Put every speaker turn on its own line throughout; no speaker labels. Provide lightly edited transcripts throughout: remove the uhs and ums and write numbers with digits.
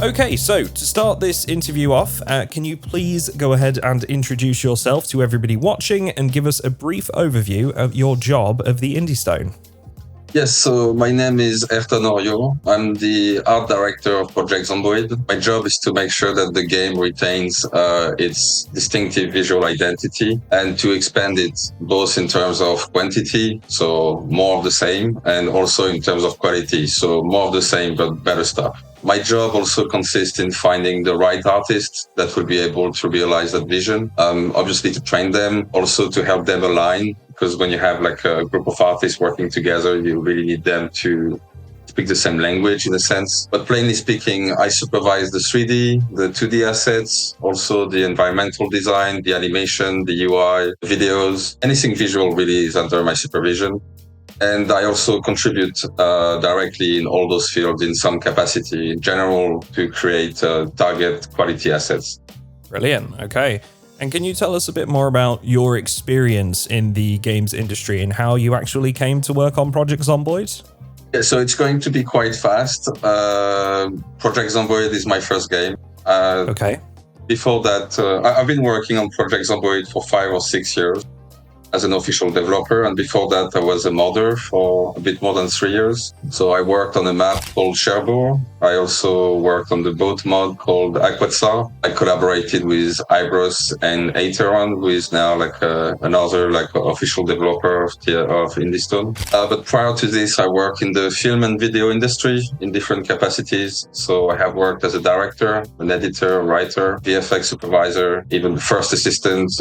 Okay, so to start this interview off, can you please go ahead and introduce yourself to everybody watching and give us a brief overview of your job of the Indie Stone?
Yes, so my name is Ayrton. I'm the art director of Project Zomboid. My job is to make sure that the game retains its distinctive visual identity and to expand it both in terms of quantity, so more of the same, and also in terms of quality, so more of the same but better stuff. My job also consists in finding the right artists that will be able to realize that vision, obviously to train them, also to help them align, because when you have like a group of artists working together, you really need them to speak the same language in a sense. But plainly speaking, I supervise the 3D, the 2D assets, also the environmental design, the animation, the UI, videos, anything visual really is under my supervision. And I also contribute directly in all those fields in some capacity, in general, to create target quality assets.
Brilliant. Okay. And can you tell us a bit more about your experience in the games industry and how you actually came to work on Project Zomboid?
Yeah, so it's going to be quite fast. Project Zomboid is my first game.
Okay.
Before that, I've been working on Project Zomboid for 5 or 6 years as an official developer, and before that I was a modder for a bit more than 3 years. So I worked on a map called Cherbourg. I also worked on the boat mod called Aquatsar. I collaborated with Ibros and Ayrton, who is now like another like official developer of Indie. But prior to this, I worked in the film and video industry in different capacities. So I have worked as a director, an editor, writer, VFX supervisor, even first assistant,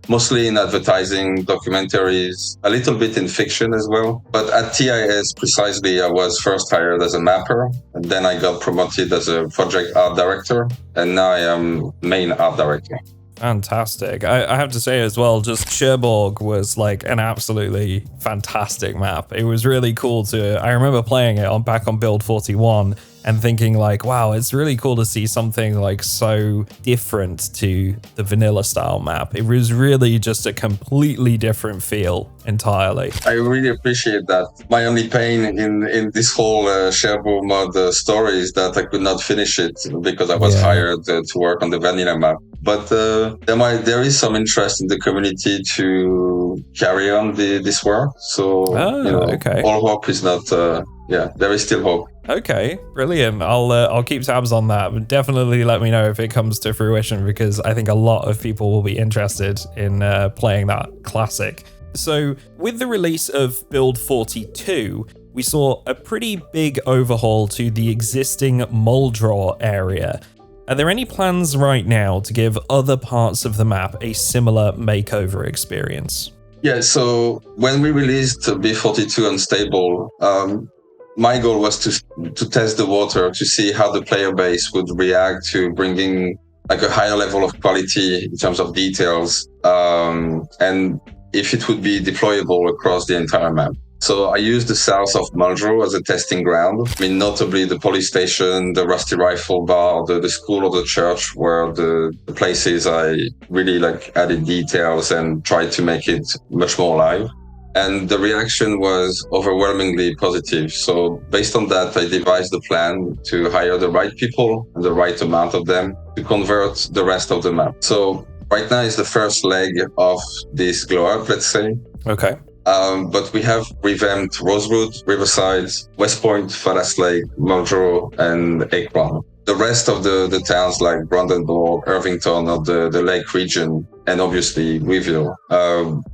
mostly in advertising, documentaries, a little bit in fiction as well. But at TIS precisely, I was first hired as a mapper, and then I got promoted as a project art director, and now I am main art director.
Fantastic. I have to say as well, just Cherbourg was like an absolutely fantastic map. It was really cool I remember playing it back on Build 41 and thinking like, wow, it's really cool to see something like so different to the vanilla style map. It was really just a completely different feel entirely.
I really appreciate that. My only pain in this whole Cherbourg mod story is that I could not finish it because I was hired to work on the vanilla map. But there is some interest in the community to carry on this work. So
okay.
All hope is not. There is still hope.
Okay, brilliant. I'll keep tabs on that, but definitely let me know if it comes to fruition, because I think a lot of people will be interested in playing that classic. So with the release of Build 42, we saw a pretty big overhaul to the existing Muldraw area. Are there any plans right now to give other parts of the map a similar makeover experience?
Yeah, so when we released B42 Unstable, my goal was to test the water, to see how the player base would react to bringing like a higher level of quality in terms of details, and if it would be deployable across the entire map. So I used the south of Muldraw as a testing ground. I mean, notably the police station, the Rusty Rifle Bar, the school or the church were the places I really like added details and tried to make it much more alive. And the reaction was overwhelmingly positive. So based on that, I devised a plan to hire the right people and the right amount of them to convert the rest of the map. So right now is the first leg of this glow up, let's say.
Okay.
But we have revamped Rosewood, Riverside, West Point, Fallas Lake, Muldraw, and Akron. The rest of the towns like Brandenburg, Irvington, or the Lake region, and obviously Louisville,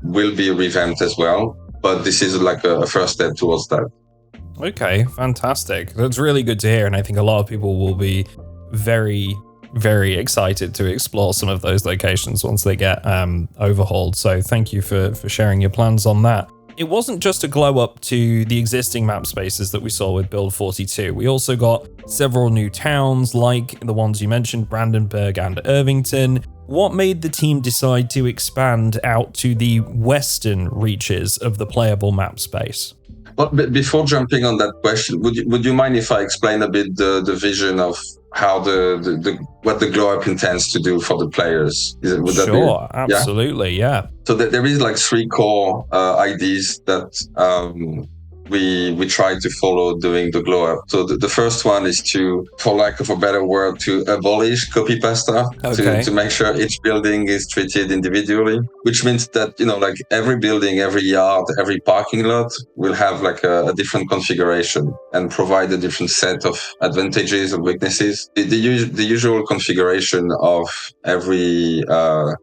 will be revamped as well. But this is like a first step towards that. Okay,
fantastic. That's really good to hear. And I think a lot of people will be very, very excited to explore some of those locations once they get overhauled. So thank you for sharing your plans on that. It wasn't just a glow up to the existing map spaces that we saw with Build 42. We also got several new towns like the ones you mentioned, Brandenburg and Irvington. What made the team decide to expand out to the western reaches of the playable map space?
Well, before jumping on that question, would you mind if I explain a bit the vision of how what the glow up intends to do for the players?
Sure, absolutely, yeah.
So there is like three core ideas that we try to follow doing the glow up. So the first one is to, for lack of a better word, to abolish copy pasta, to make sure each building is treated individually, which means that, like every building, every yard, every parking lot will have like a different configuration and provide a different set of advantages and weaknesses. The usual configuration of every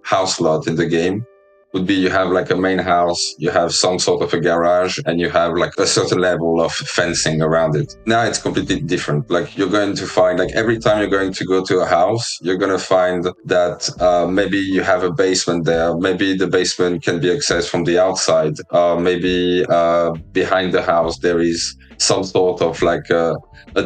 house lot in the game would be you have like a main house, you have some sort of a garage, and you have like a certain level of fencing around it. Now it's completely different. Like you're going to find, like every time you're going to go to a house, you're going to find that maybe you have a basement there. Maybe the basement can be accessed from the outside. Maybe behind the house there is some sort of like a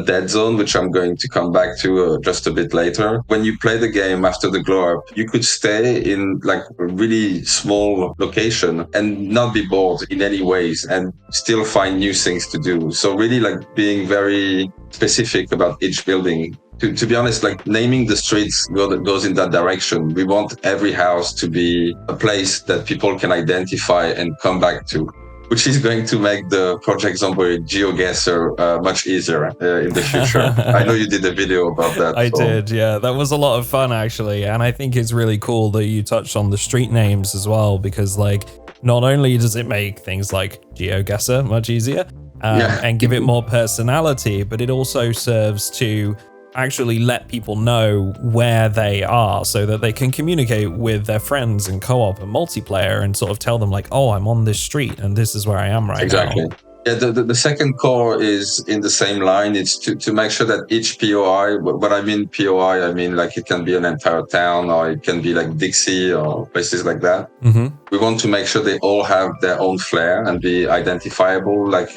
dead zone, which I'm going to come back to just a bit later. When you play the game after the glow up, you could stay in like a really small location and not be bored in any ways and still find new things to do. So really like being very specific about each building. To be honest, like naming the streets goes in that direction. We want every house to be a place that people can identify and come back to, which is going to make the Project Zomboid GeoGuessr much easier in the future. I know you did a video about that.
I did, yeah. That was a lot of fun, actually. And I think it's really cool that you touched on the street names as well, because like not only does it make things like GeoGuessr much easier and give it more personality, but it also serves to actually let people know where they are so that they can communicate with their friends in co-op and multiplayer and sort of tell them like, oh, I'm on this street and this is where I am right now.
Exactly. Yeah, the second core is in the same line. It's to make sure that each POI, when I mean POI, I mean like it can be an entire town or it can be like Dixie or places like that. Mm-hmm. We want to make sure they all have their own flair and be identifiable, like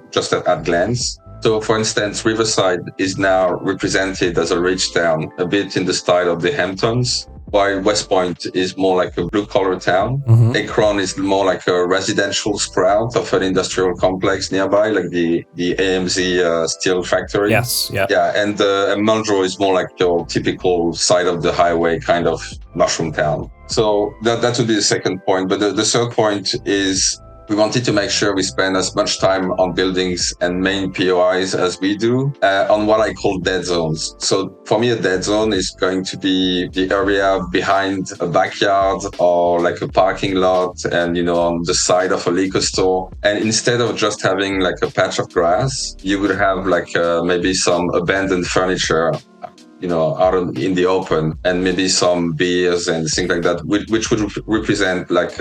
just at glance. So, for instance, Riverside is now represented as a rich town, a bit in the style of the Hamptons, while West Point is more like a blue-collar town. Mm-hmm. Akron is more like a residential sprout of an industrial complex nearby, like the AMZ steel factory.
Yes, yeah.
Yeah, and Muldrow is more like your typical side of the highway kind of mushroom town. So that would be the second point. But the third point is we wanted to make sure we spend as much time on buildings and main POIs as we do on what I call dead zones. So for me, a dead zone is going to be the area behind a backyard or like a parking lot and, on the side of a liquor store. And instead of just having like a patch of grass, you would have like maybe some abandoned furniture out in the open, and maybe some beers and things like that, which would represent like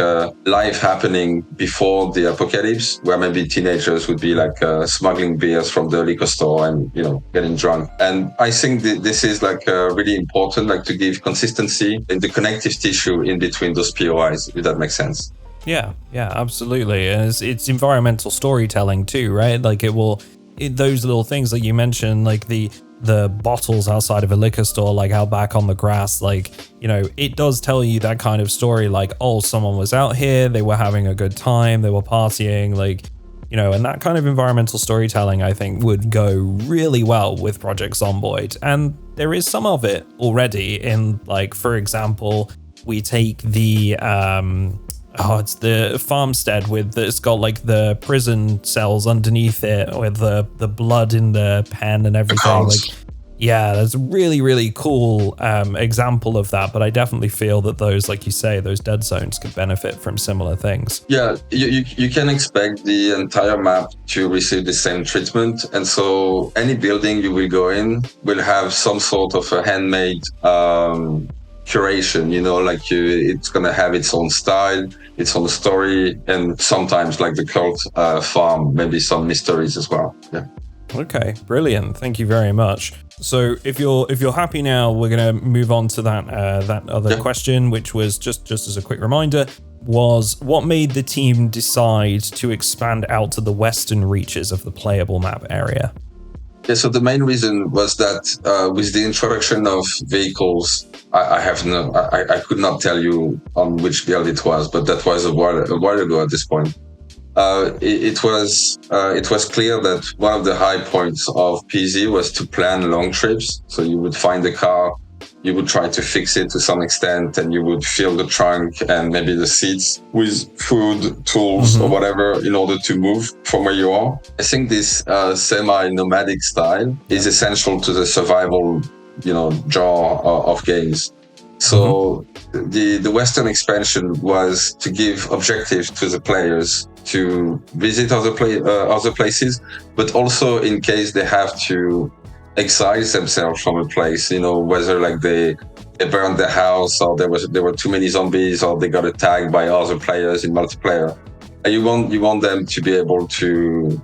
life happening before the apocalypse, where maybe teenagers would be like smuggling beers from the liquor store and, getting drunk. And I think this is like really important, like to give consistency in the connective tissue in between those POIs, if that makes sense.
Yeah, absolutely. And it's environmental storytelling too, right? Like those little things that you mentioned, like the bottles outside of a liquor store, like out back on the grass, like, it does tell you that kind of story, like, oh, someone was out here, they were having a good time, they were partying, like, and that kind of environmental storytelling, I think, would go really well with Project Zomboid. And there is some of it already in, like, for example, we take the it's the farmstead it's got like the prison cells underneath it with the blood in the pen and everything. Like, yeah, that's a really, really cool example of that. But I definitely feel that those, like you say, those dead zones could benefit from similar things.
Yeah, you can expect the entire map to receive the same treatment. And so any building you will go in will have some sort of a handmade curation, like it's going to have its own style, its own story, and sometimes like the cult farm, maybe some mysteries as well. Yeah.
Okay, brilliant. Thank you very much. So if you're happy now, we're going to move on to that other question, which was just as a quick reminder, was what made the team decide to expand out to the western reaches of the playable map area?
Yeah, so the main reason was that with the introduction of vehicles, I could not tell you on which build it was, but that was a while ago at this point. It was clear that one of the high points of PZ was to plan long trips. So you would find a car you would try to fix it to some extent, and you would fill the trunk and maybe the seats with food, tools, or whatever in order to move from where you are. I think this semi-nomadic style is essential to the survival, genre of games. So the Western expansion was to give objectives to the players to visit other places, but also in case they have to excise themselves from a place, whether like they burned their house, or there were too many zombies, or they got attacked by other players in multiplayer. And you want them to be able to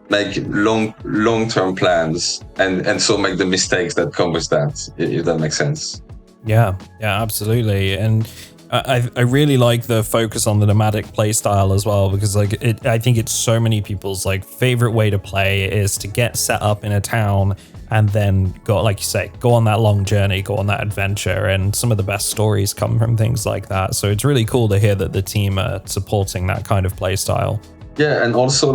make long-term plans and so make the mistakes that come with that, if that makes sense.
Yeah, absolutely. And I really like the focus on the nomadic play style as well, because I think it's so many people's favorite way to play is to get set up in a town and then go, like you say, go on that long journey, go on that adventure. And some of the best stories come from things like that. So it's really cool to hear that the team are supporting that kind of play style.
Yeah, and also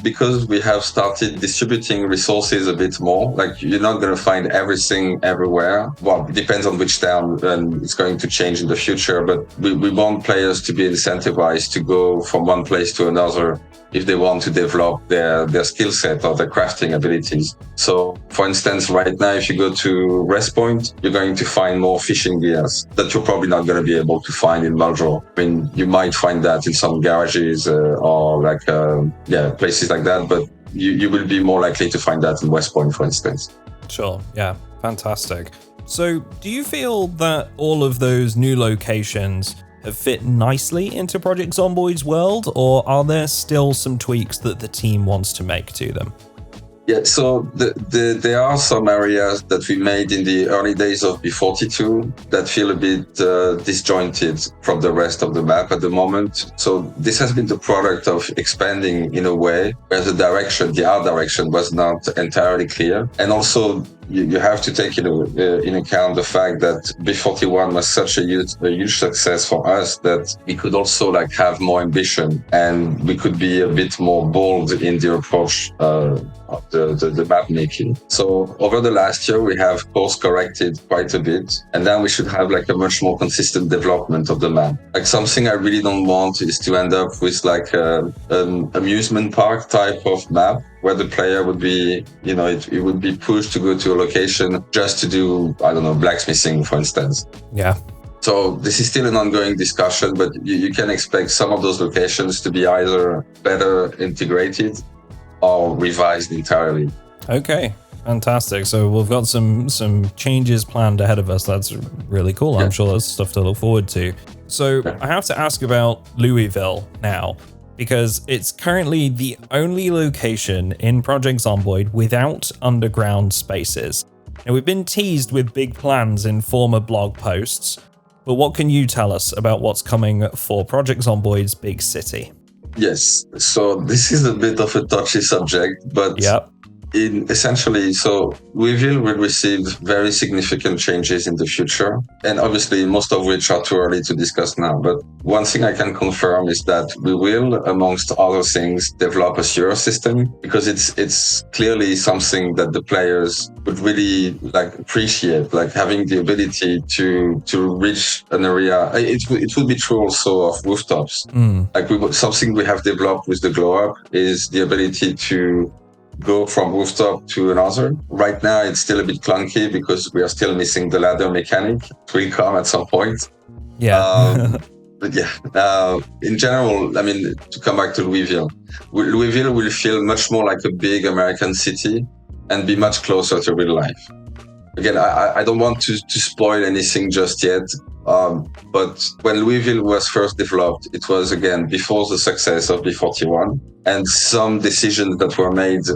because we have started distributing resources a bit more, you're not going to find everything everywhere. Well, it depends on which town, and it's going to change in the future, but we want players to be incentivized to go from one place to another if they want to develop their skill set or their crafting abilities. So, for instance, right now, if you go to Rest Point, you're going to find more fishing gears that you're probably not going to be able to find in Muldrow. I mean, you might find that in some garages or places like that, but you will be more likely to find that in West Point, for instance.
Sure, yeah, fantastic. So, do you feel that all of those new locations have fit nicely into Project Zomboid's world, or are there still some tweaks that the team wants to make to them?
Yeah, so there are some areas that we made in the early days of B42 that feel a bit disjointed from the rest of the map at the moment. So this has been the product of expanding in a way where the art direction was not entirely clear. And also, you have to take in account the fact that B41 was such a huge success for us that we could also have more ambition, and we could be a bit more bold in the approach of the map making. So over the last year, we have course corrected quite a bit, and then we should have a much more consistent development of the map. Something I really don't want is to end up with an amusement park type of map, where the player would be, it would be pushed to go to a location just to do, blacksmithing, for instance.
Yeah.
So this is still an ongoing discussion, but you can expect some of those locations to be either better integrated or revised entirely.
Okay, fantastic. So we've got some changes planned ahead of us. That's really cool. Yeah. I'm sure that's stuff to look forward to. So I have to ask about Louisville now, because it's currently the only location in Project Zomboid without underground spaces. Now, we've been teased with big plans in former blog posts, but what can you tell us about what's coming for Project Zomboid's big city?
Yes, so this is a bit of a touchy subject, but essentially, Louisville will receive very significant changes in the future, and obviously most of which are too early to discuss now. But one thing I can confirm is that we will, amongst other things, develop a sewer system, because it's clearly something that the players would really appreciate, having the ability to reach an area. It would be true also of rooftops. Something we have developed with the glow up is the ability to go from rooftop to another. Right now, it's still a bit clunky because we are still missing the ladder mechanic. It will come at some point.
Yeah.
But in general, to come back to Louisville will feel much more like a big American city and be much closer to real life. Again, I don't want to spoil anything just yet, but when Louisville was first developed, it was, again, before the success of B41, and some decisions that were made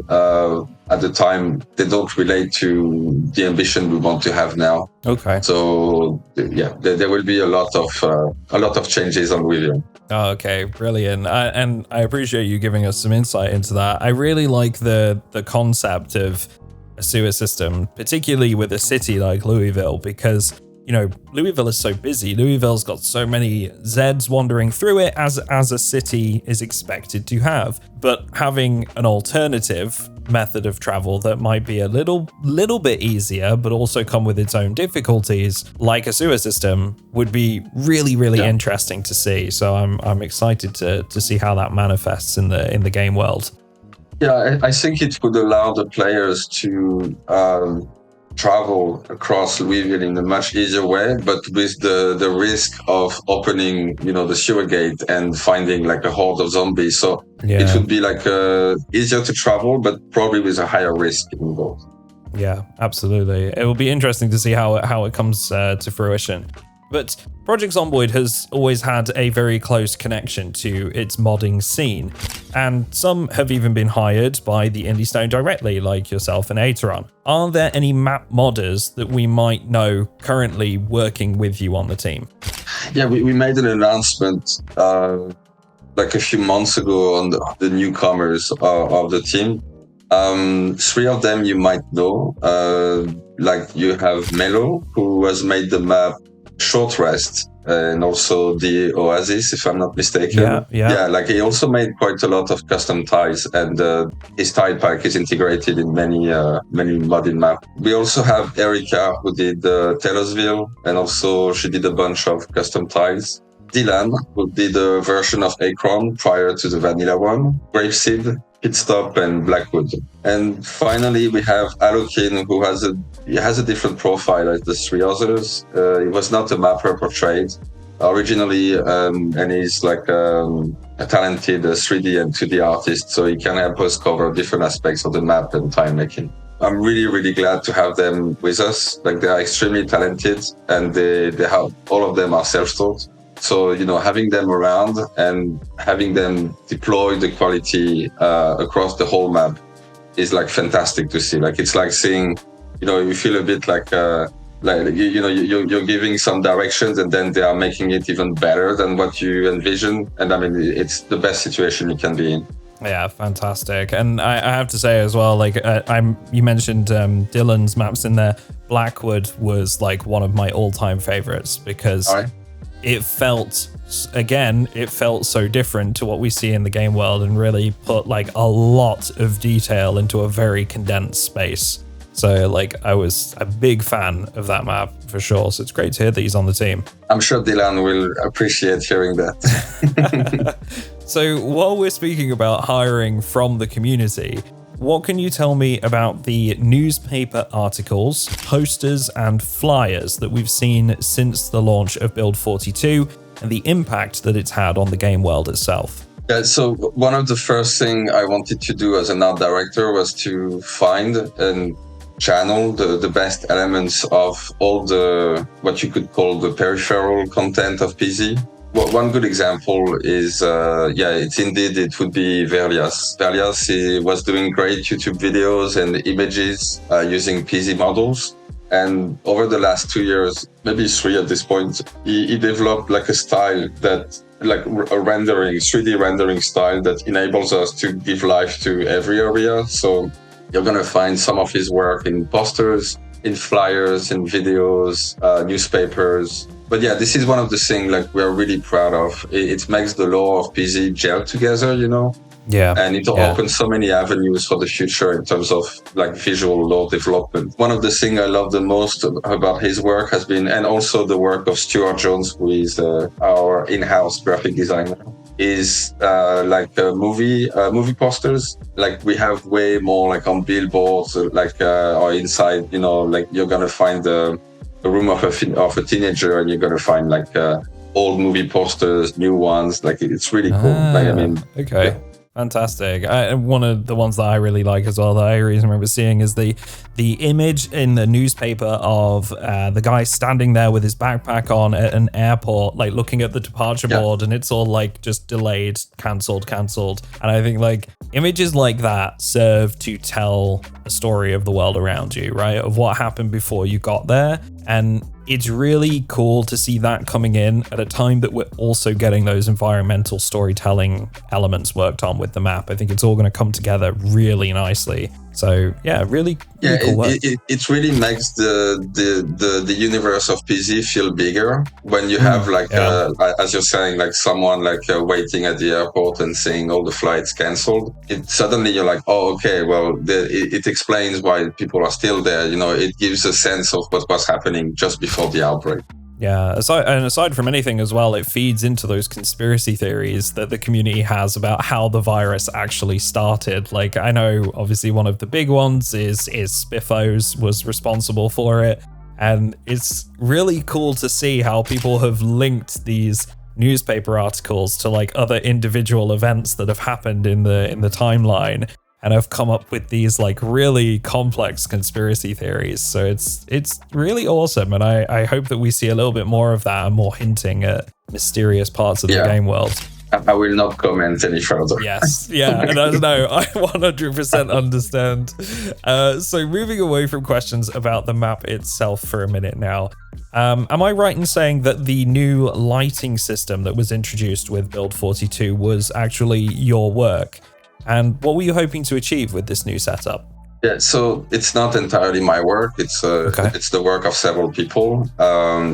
at the time, they don't relate to the ambition we want to have now.
Okay.
So, there will be a lot of changes on Louisville.
Oh, okay, brilliant. And I appreciate you giving us some insight into that. I really like the concept of a sewer system, particularly with a city like Louisville, because Louisville is so busy. Louisville's got so many Zeds wandering through it as a city is expected to have. But having an alternative method of travel that might be a little bit easier, but also come with its own difficulties, like a sewer system, would be really, really interesting to see. So I'm excited to see how that manifests in the game world.
Yeah, I think it would allow the players to travel across Louisville in a much easier way, but with the risk of opening, the sewer gate and finding like a horde of zombies. So it would be like easier to travel, but probably with a higher risk involved.
Yeah, absolutely. It will be interesting to see how it comes to fruition. But Project Zomboid has always had a very close connection to its modding scene, and some have even been hired by the Indie Stone directly, like yourself and Ayrton. Are there any map modders that we might know currently working with you on the team?
Yeah, we made an announcement like a few months ago on the newcomers of the team. 3 of them you might know. Like you have Melo, who has made the map Short Rest and also the Oasis, if I'm not mistaken. Yeah, like he also made quite a lot of custom ties, and his tile pack is integrated in many modded maps. We also have Erica, who did Taylorsville, and also she did a bunch of custom tiles. Dylan, who did a version of Ayrton prior to the vanilla one. Graveseed, Pitstop, and Blackwood. And finally, we have Alokin, who has a different profile as the 3 others. He was not a mapper per trade originally, and he's like a talented 3D and 2D artist, so he can help us cover different aspects of the map and tile making. I'm really, really glad to have them with us. Like, they are extremely talented, and they have, all of them are self-taught. So, having them around and having them deploy the quality across the whole map is like fantastic to see. Like, it's like seeing, you feel a bit like you're giving some directions, and then they are making it even better than what you envision. And I mean, it's the best situation you can be in.
Yeah, fantastic. And I have to say as well, like you mentioned Dylan's maps in there. Blackwood was like one of my all-time favorites because it felt so different to what we see in the game world and really put like a lot of detail into a very condensed space. So like I was a big fan of that map for sure. So it's great to hear that he's on the team.
I'm sure Dylan will appreciate hearing that.
So while we're speaking about hiring from the community, what can you tell me about the newspaper articles, posters, and flyers that we've seen since the launch of Build 42 and the impact that it's had on the game world itself?
Yeah, so one of the first things I wanted to do as an art director was to find and channel the best elements of all the, what you could call the peripheral content of PZ. Well, one good example is, it would be Verlias. Verlias, he was doing great YouTube videos and images using PZ models. And over the last 2 years, maybe 3 at this point, he developed like a style that, like a rendering, 3D rendering style that enables us to give life to every area. So you're going to find some of his work in posters, in flyers, in videos, newspapers. But yeah, this is one of the things like we're really proud of. It makes the lore of PZ gel together,
Yeah.
And it opens so many avenues for the future in terms of like visual lore development. One of the things I love the most about his work has been, and also the work of Stuart Jones, who is our in-house graphic designer, is movie posters. Like we have way more like on billboards, or inside, like you're gonna find the room of a teenager, and you're gonna find like old movie posters, new ones. Like it's really cool.
Okay. Yeah. Fantastic. One of the ones that I really like as well that I always remember seeing is the image in the newspaper of the guy standing there with his backpack on at an airport, like looking at the departure board, and it's all like just delayed, cancelled. And I think like images like that serve to tell a story of the world around you, right? Of what happened before you got there. And it's really cool to see that coming in at a time that we're also getting those environmental storytelling elements worked on with the map. I think it's all going to come together really nicely. So yeah, really cool work.
It really makes the universe of PZ feel bigger when you have as you're saying, like someone waiting at the airport and seeing all the flights canceled. It suddenly you're like, oh, okay, well, it explains why people are still there. It gives a sense of what was happening just before the outbreak.
Yeah, aside from anything as well, it feeds into those conspiracy theories that the community has about how the virus actually started. Like, I know obviously one of the big ones is Spiffos was responsible for it, and it's really cool to see how people have linked these newspaper articles to like other individual events that have happened in the timeline, and have come up with these like really complex conspiracy theories. So it's really awesome, and I hope that we see a little bit more of that and more hinting at mysterious parts of the game world.
I will not comment any further.
Yes, yeah, and I 100% understand. So moving away from questions about the map itself for a minute now, am I right in saying that the new lighting system that was introduced with Build 42 was actually your work? And what were you hoping to achieve with this new setup?
Yeah, so it's not entirely my work. It's the work of several people,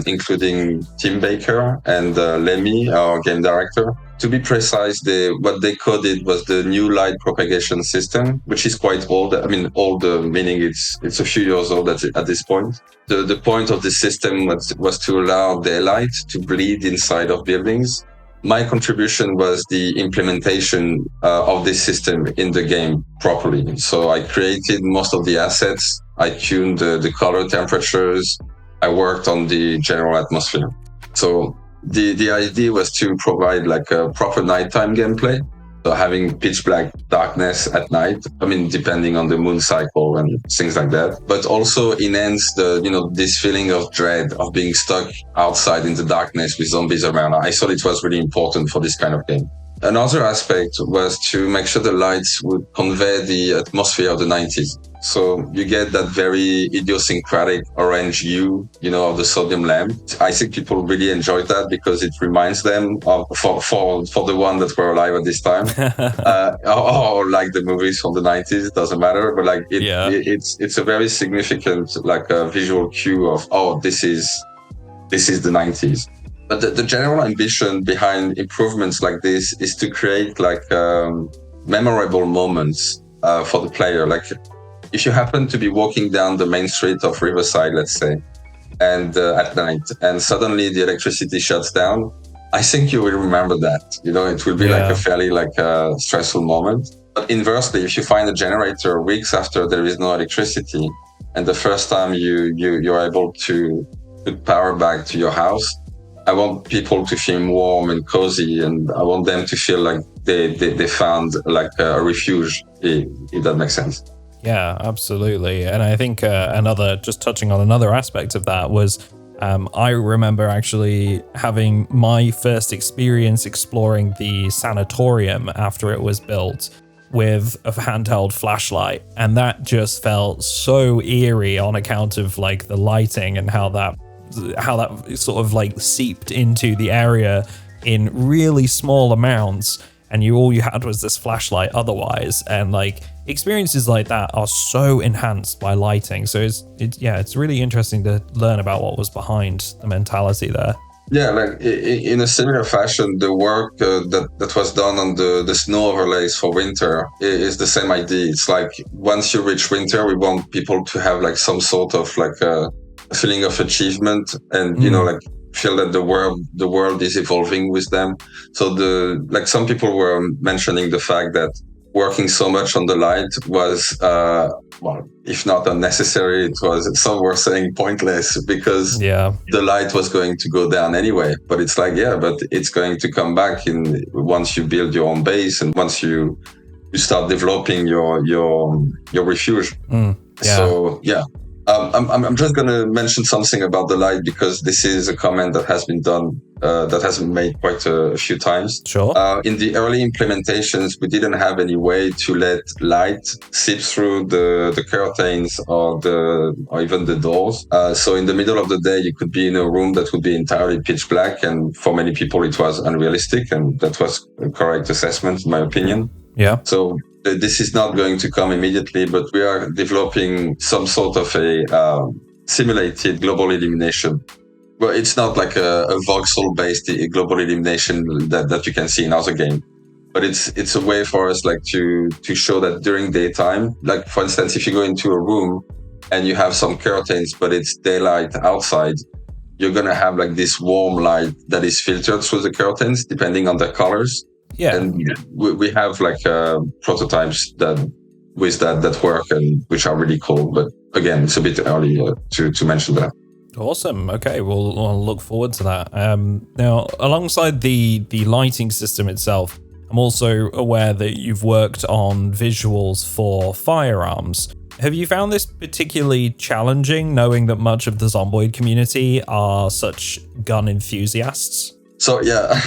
including Tim Baker and Lemmy, our game director. To be precise, what they coded was the new light propagation system, which is quite old. I mean, old meaning it's a few years old at this point. The point of the system was to allow daylight to bleed inside of buildings. My contribution was the implementation of this system in the game properly. So I created most of the assets. I tuned the color temperatures. I worked on the general atmosphere. So the idea was to provide like a proper nighttime gameplay. So having pitch black darkness at night, I mean, depending on the moon cycle and things like that, but also enhance this feeling of dread of being stuck outside in the darkness with zombies around. I thought it was really important for this kind of game. Another aspect was to make sure the lights would convey the atmosphere of the 90s. So you get that very idiosyncratic orange hue, of the sodium lamp. I think people really enjoyed that because it reminds them of, for the one that were alive at this time, or like the movies from the 90s, it doesn't matter. But like it's a very significant visual cue of, this is the 90s. But the general ambition behind improvements like this is to create memorable moments for the player. Like if you happen to be walking down the main street of Riverside, let's say, and at night, and suddenly the electricity shuts down, I think you will remember that. It will be like a fairly stressful moment. But inversely, if you find a generator weeks after there is no electricity, and the first time you're able to put power back to your house, I want people to feel warm and cozy, and I want them to feel like they found a refuge, if that makes sense.
Yeah, absolutely. And I think just touching on another aspect of that was I remember actually having my first experience exploring the sanatorium after it was built with a handheld flashlight, and that just felt so eerie on account of the lighting and how that sort of seeped into the area in really small amounts, and all you had was this flashlight otherwise, and experiences like that are so enhanced by lighting. So it's really interesting to learn about what was behind the mentality there.
Yeah, in a similar fashion, the work that was done on the snow overlays for winter is the same idea. It's like once you reach winter, we want people to have some sort of a feeling of achievement, and feel that the world is evolving with them. So some people were mentioning the fact that working so much on the light was if not unnecessary, it was, some were saying, pointless, because the light was going to go down anyway. But it's but it's going to come back once you build your own base and once you start developing your refuge. So I'm just going to mention something about the light, because this is a comment that has been done, that has been made quite a few times.
Sure.
In the early implementations, we didn't have any way to let light seep through the curtains or even the doors. So in the middle of the day, you could be in a room that would be entirely pitch black, and for many people, it was unrealistic, and that was a correct assessment, in my opinion.
Yeah.
So this is not going to come immediately, but we are developing some sort of a simulated global elimination. Well, it's not like a voxel-based global elimination that you can see in other games, but it's a way for us like to show that during daytime, like for instance, if you go into a room and you have some curtains, but it's daylight outside, you're gonna have like this warm light that is filtered through the curtains, depending on the colors.
Yeah,
and we have like prototypes that work and which are really cool. But again, it's a bit early to mention that.
Awesome. Okay, we'll look forward to that. Now, alongside the lighting system itself, I'm also aware that you've worked on visuals for Firearms. Have you found this particularly challenging, knowing that much of the Zomboid community are such gun enthusiasts?
So yeah,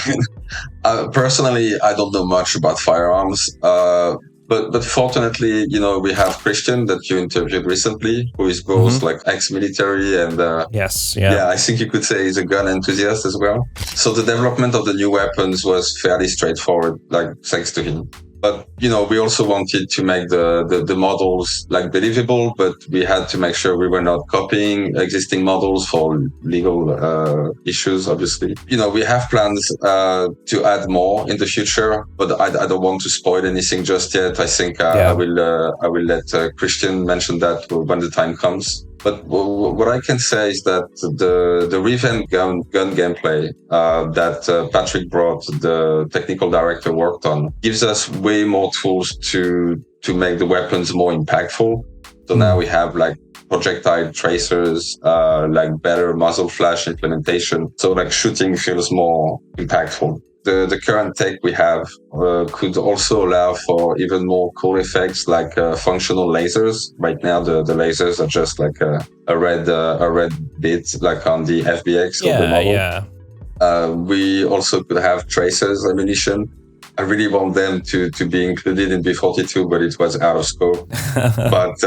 personally, I don't know much about Firearms, but fortunately, we have Christian that you interviewed recently, who is both like ex-military and
yes,
yeah, I think you could say he's a gun enthusiast as well. So the development of the new weapons was fairly straightforward, like thanks to him. But we also wanted to make the models like believable, but we had to make sure we were not copying existing models for legal issues. Obviously, we have plans to add more in the future, but I don't want to spoil anything just yet. I think I will let Christian mention that when the time comes. But what I can say is that the revamped gun gameplay that Patrick Brought, the technical director, worked on, gives us way more tools to make the weapons more impactful. So now we have like projectile tracers, like better muzzle flash implementation. So like shooting feels more impactful. The current tech we have could also allow for even more cool effects like functional lasers. Right now, the lasers are just like a red bit, like on the FBX of the model.
Yeah.
We also could have tracers ammunition. I really want them to be included in B42, but it was out of scope. But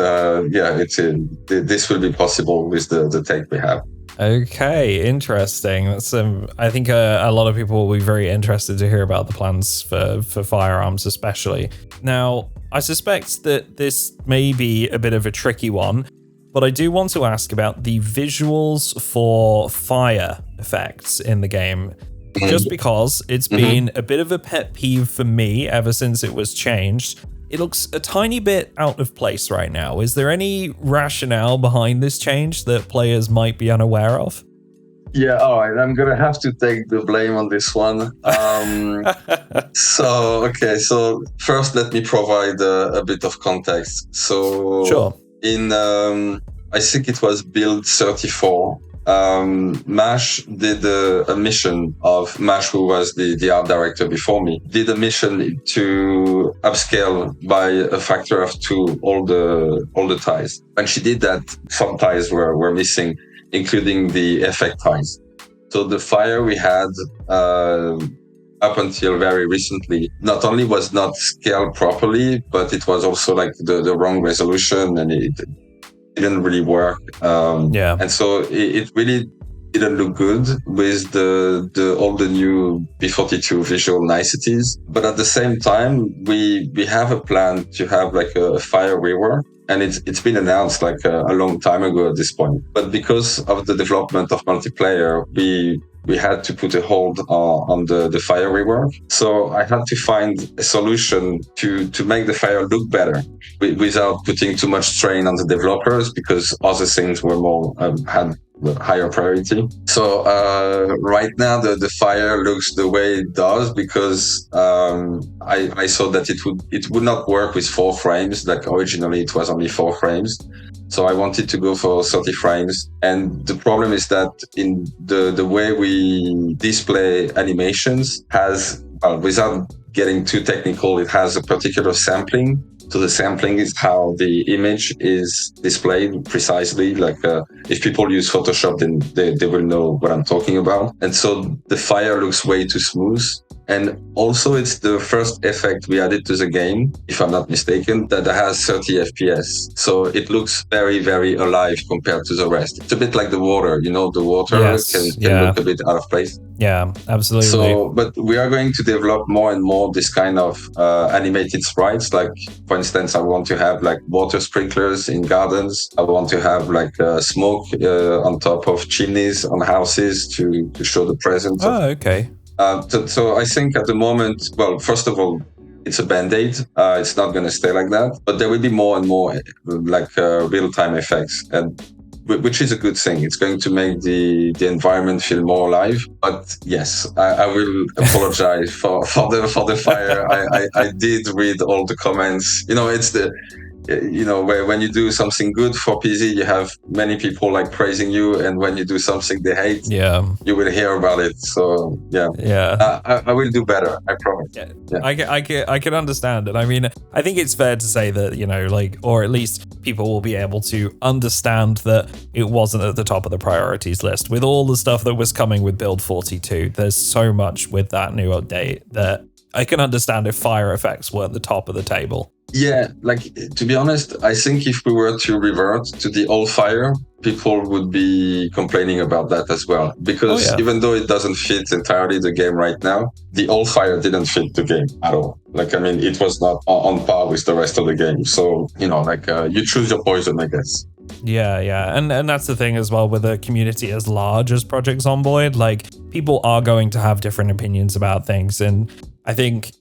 this will be possible with the tech we have.
Okay, interesting. That's I think a lot of people will be very interested to hear about the plans for Firearms, especially. Now, I suspect that this may be a bit of a tricky one, but I do want to ask about the visuals for fire effects in the game, just because it's been a bit of a pet peeve for me ever since it was changed. It looks a tiny bit out of place right now. Is there any rationale behind this change that players might be unaware of?
Yeah, all right. I'm going to have to take the blame on this one. So first let me provide a bit of context. So
sure.
In, I think it was build 34, Mash did a mission of Mash, who was the art director before me, did a mission to upscale by a factor of 2 all the ties. When she did that, some ties were missing, including the effect ties. So the fire we had up until very recently not only was not scaled properly, but it was also like the wrong resolution, and it didn't really work. And so it really didn't look good with all the new B42 visual niceties. But at the same time, we have a plan to have like a fire rework. And it's been announced like a long time ago at this point. But because of the development of multiplayer, we had to put a hold on the fire rework. So I had to find a solution to make the fire look better without putting too much strain on the developers, because other things were more had higher priority. So right now the fire looks the way it does because I saw that it would not work with 4 frames. Like originally it was only 4 frames. So I wanted to go for 30 frames. And the problem is that in the way we display animations has, without getting too technical, it has a particular sampling. So the sampling is how the image is displayed precisely. Like if people use Photoshop, then they will know what I'm talking about. And so the fire looks way too smooth. And also it's the first effect we added to the game, if I'm not mistaken, that has 30 FPS. So it looks very, very alive compared to the rest. It's a bit like the water, the water can look a bit out of place.
Yeah, absolutely.
So, but we are going to develop more and more this kind of animated sprites. Like, for instance, I want to have like water sprinklers in gardens. I want to have like smoke on top of chimneys on houses to show the presence.
Okay.
So I think at the moment, well, first of all, it's a band-aid. It's not going to stay like that, but there will be more and more like real-time effects, and which is a good thing. It's going to make the environment feel more alive. But yes, I will apologize for the fire. I did read all the comments. It's where when you do something good for PZ, you have many people like praising you, and when you do something they hate, you will hear about it. So I will do better, I promise.
I can understand it. I mean, I think it's fair to say that or at least people will be able to understand that it wasn't at the top of the priorities list with all the stuff that was coming with build 42. There's so much with that new update that I can understand if fire effects weren't the top of the table.
Yeah, to be honest, I think if we were to revert to the old fire, people would be complaining about that as well. Because even though it doesn't fit entirely the game right now, the old fire didn't fit the game at all. It was not on par with the rest of the game. So, you choose your poison, I guess.
Yeah. And that's the thing as well with a community as large as Project Zomboid. People are going to have different opinions about things. And I think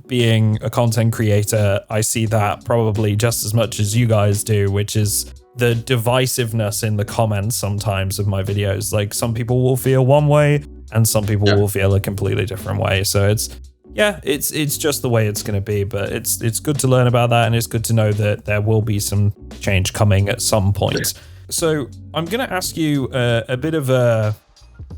being a content creator, I see that probably just as much as you guys do, which is the divisiveness in the comments sometimes of my videos. Some people will feel one way and some people will feel a completely different way. So it's just the way it's going to be, but it's good to learn about that, and it's good to know that there will be some change coming at some point. So I'm going to ask you a bit of a,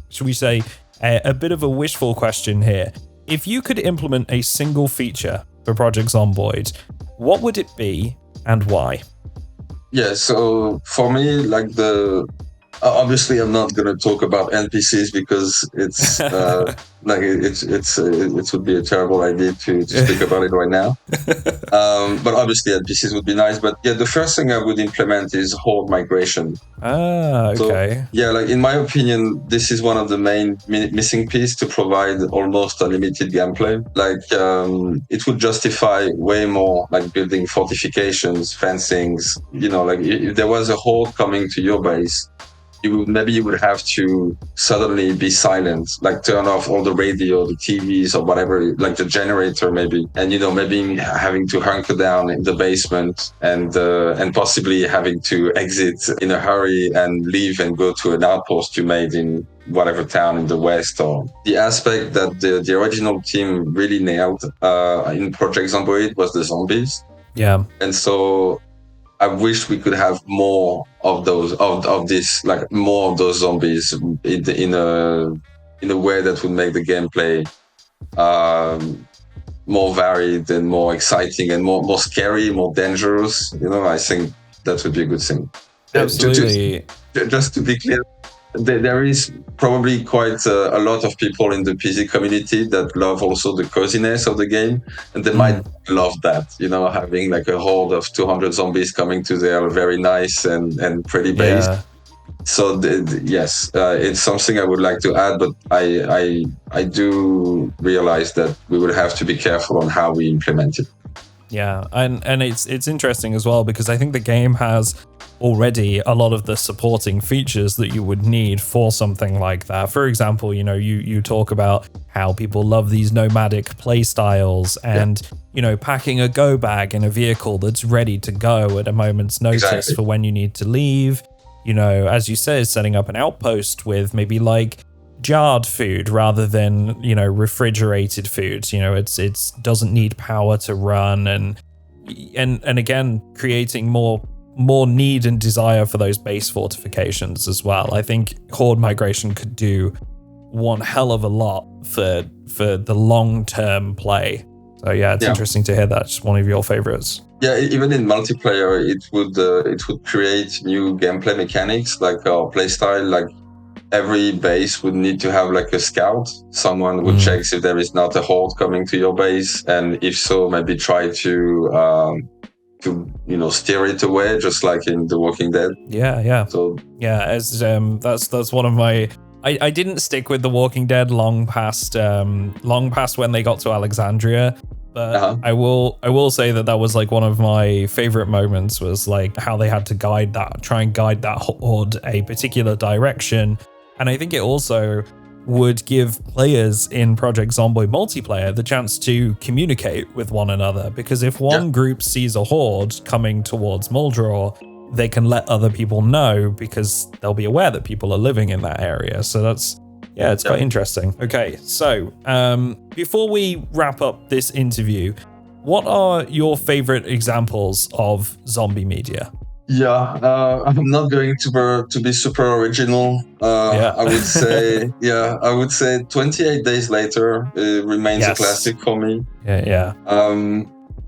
should we say, a bit of a wishful question here. If you could implement a single feature for Project Zomboid, what would it be and why?
Yeah, so for me, obviously I'm not going to talk about NPCs because it's it would be a terrible idea to speak about it right now. But obviously NPCs would be nice. But yeah, the first thing I would implement is horde migration.
Okay.
So, in my opinion, this is one of the main missing pieces to provide almost unlimited gameplay. It would justify way more building fortifications, fencings. If there was a horde coming to your base, you would have to suddenly be silent, turn off all the radio, the TVs or whatever, the generator maybe, and maybe having to hunker down in the basement and possibly having to exit in a hurry and leave and go to an outpost you made in whatever town in the west. Or the aspect that the original team really nailed in Project Zomboid was the zombies.
Yeah,
and so I wish we could have more of those, more of those zombies in a way that would make the gameplay more varied and more exciting and more scary, more dangerous. I think that would be a good thing.
Absolutely.
Just to be clear, there is probably quite a lot of people in the PC community that love also the coziness of the game, and they might love that, having a horde of 200 zombies coming to their very nice and pretty base. Yeah. So yes, it's something I would like to add, but I do realize that we will have to be careful on how we implement it.
Yeah, and it's interesting as well because I think the game has already a lot of the supporting features that you would need for something like that. For example, you talk about how people love these nomadic play styles and, packing a go bag in a vehicle that's ready to go at a moment's notice for when you need to leave. As you say, setting up an outpost with maybe jarred food rather than, refrigerated food. It's doesn't need power to run and again, creating more need and desire for those base fortifications as well. I think horde migration could do one hell of a lot for the long-term play. So yeah, it's interesting to hear that's one of your favorites.
Yeah, even in multiplayer, it would create new gameplay mechanics, our playstyle. every base would need to have like a scout. Someone would check if there is not a horde coming to your base, and if so, maybe try to steer it away, just like in The Walking Dead.
Yeah.
So
as that's one of my. I didn't stick with The Walking Dead long past when they got to Alexandria. But I will say that was like one of my favorite moments, was like how they had to try and guide that horde a particular direction. And I think it also would give players in Project Zomboid multiplayer the chance to communicate with one another, because if one group sees a horde coming towards Muldraw, they can let other people know because they'll be aware that people are living in that area. So that's it's quite interesting. Okay, so before we wrap up this interview, what are your favorite examples of zombie media?
I'm not going to be super original. I would say 28 Days Later remains a classic for me.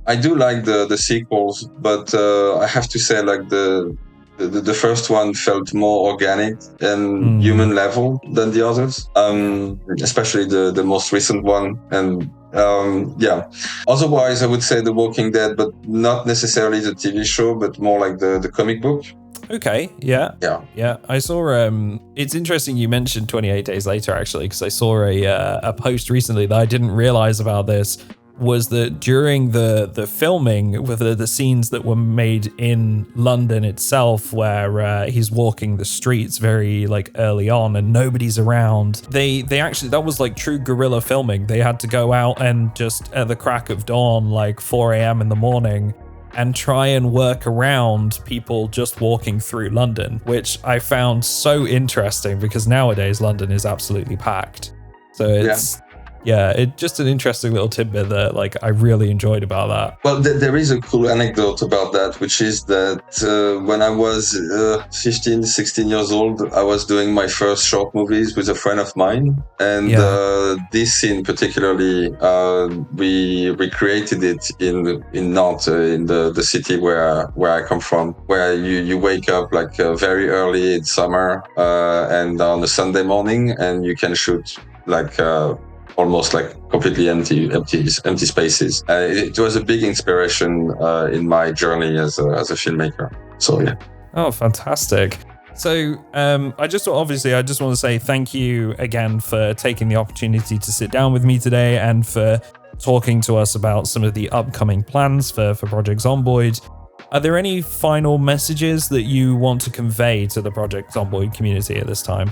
I do like the sequels, but I have to say, like the first one felt more organic and human level than the others, especially the most recent one. And otherwise I would say The Walking Dead, but not necessarily the TV show, but more like the comic book.
Okay, yeah. I saw. It's interesting you mentioned 28 Days Later, actually, because I saw a post recently that I didn't realize about this. Was that during the filming with the scenes that were made in London itself, where he's walking the streets very like early on and nobody's around, they actually, that was like true guerrilla filming. They had to go out and just at the crack of dawn, like 4 a.m. in the morning, and try and work around people just walking through London, which I found so interesting because nowadays London is absolutely packed. So it's it's just an interesting little tidbit that like I really enjoyed about that.
Well, there is a cool anecdote about that, which is that when I was 15, 16 years old, I was doing my first short movies with a friend of mine. And this scene particularly, we recreated it in Nantes, in the city where I come from, where you wake up like very early in summer and on a Sunday morning, and you can shoot like almost like completely empty spaces. It was a big inspiration in my journey as a filmmaker. So yeah.
Oh, fantastic. So I just want to say thank you again for taking the opportunity to sit down with me today and for talking to us about some of the upcoming plans for Project Zomboid. Are there any final messages that you want to convey to the Project Zomboid community at this time?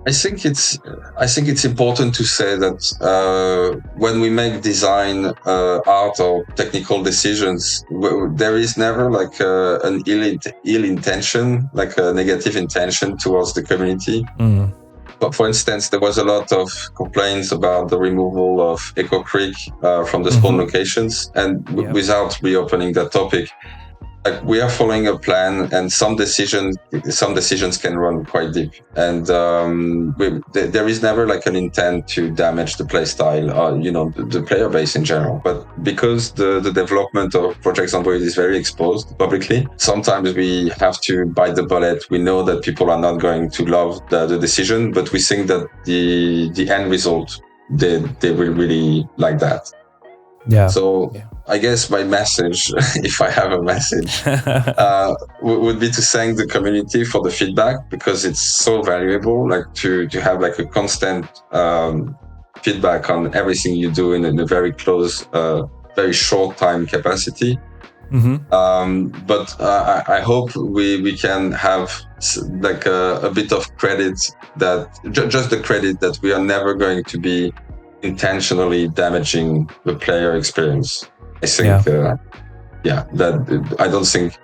I think it's important to say that when we make design, art, or technical decisions, there is never like an ill intention, like a negative intention towards the community. But for instance, there was a lot of complaints about the removal of Echo Creek from the spawn locations, and without reopening that topic, like we are following a plan, and some decisions can run quite deep, and there is never like an intent to damage the play style or the player base in general. But because the development of Project Zomboid is very exposed publicly, sometimes we have to bite the bullet. We know that people are not going to love the decision, but we think that the end result they will really like that. I guess my message, if I have a message, would be to thank the community for the feedback, because it's so valuable, like to have like a constant feedback on everything you do in a very close, very short time capacity. But I hope we can have like a bit of credit, that just the credit that we are never going to be intentionally damaging the player experience. I think, that I don't think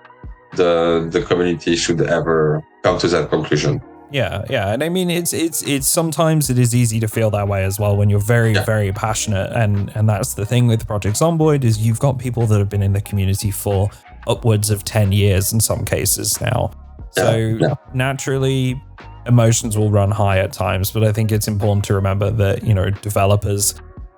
the community should ever come to that conclusion.
Yeah, and I mean, it's sometimes it is easy to feel that way as well when you're very, very passionate, and that's the thing with Project Zomboid, is you've got people that have been in the community for upwards of 10 years in some cases now. So naturally, emotions will run high at times, but I think it's important to remember that, developers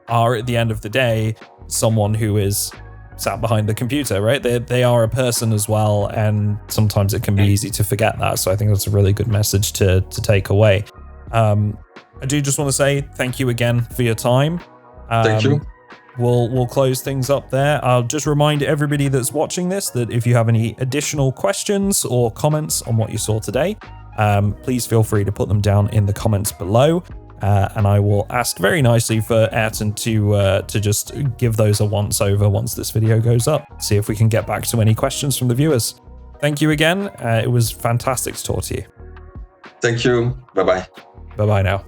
are, at the end of the day, someone who is sat behind the computer, right? They are a person as well, and sometimes it can be easy to forget that. So I think that's a really good message to take away. I do just want to say thank you again for your time.
Thank you.
We'll close things up there. I'll just remind everybody that's watching this that if you have any additional questions or comments on what you saw today, please feel free to put them down in the comments below. And I will ask very nicely for Ayrton to just give those a once over once this video goes up. See if we can get back to any questions from the viewers. Thank you again. It was fantastic to talk to you.
Thank you. Bye-bye.
Bye-bye now.